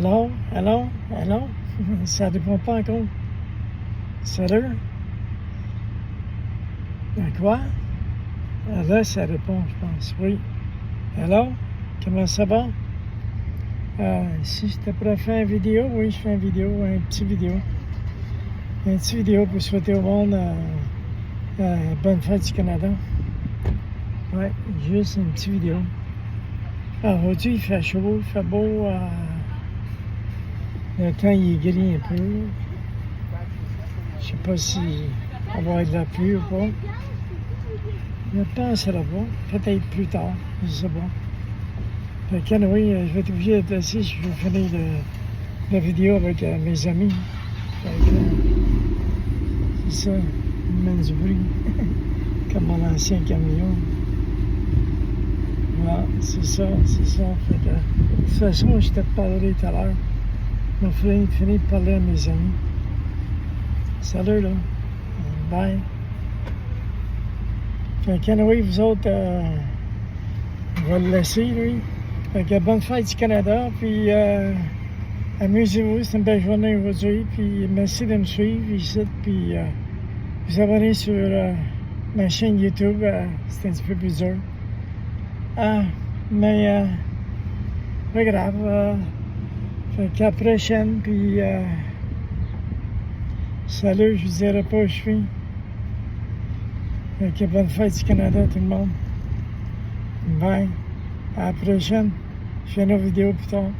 Allô? Allô? Allô? Ça répond pas encore. Sérieux? À quoi? Ah, là, ça répond, je pense. Oui. Allô? Comment ça va? Si j'étais prêt à faire une vidéo, oui, je fais une vidéo, une petite vidéo. Une petite vidéo pour souhaiter au monde bonne fête du Canada. Ouais, juste une petite vidéo. Aujourd'hui, il fait chaud, il fait beau. Le temps, il est gris un peu. Je sais pas si on va avoir de la pluie ou pas. Je pense que ça va pas. Peut-être plus tard. Je sais pas. Fait que, oui, je vais être obligé de laisser. Je vais finir la vidéo avec mes amis. Fait que, c'est ça. Immense bruit. Comme mon ancien camion. Voilà, c'est ça, c'est ça. Fait que, de toute façon, je te parlerai tout à l'heure. Je vais finir de parler à mes amis. Salut, là. Bye. Fait que, oui, vous autres, on va le laisser, lui. Fait que bonne fête du Canada, puis amusez-vous, c'est une belle journée aujourd'hui, puis merci de me suivre ici, puis vous abonner sur ma chaîne YouTube, c'est un petit peu plus dur. Mais pas grave, fait qu'à la prochaine, puis salut, je vous dirai pas où je suis. Fait que bonne fête du Canada tout le monde. Bye. À la prochaine. Je fais une autre vidéo plus tard.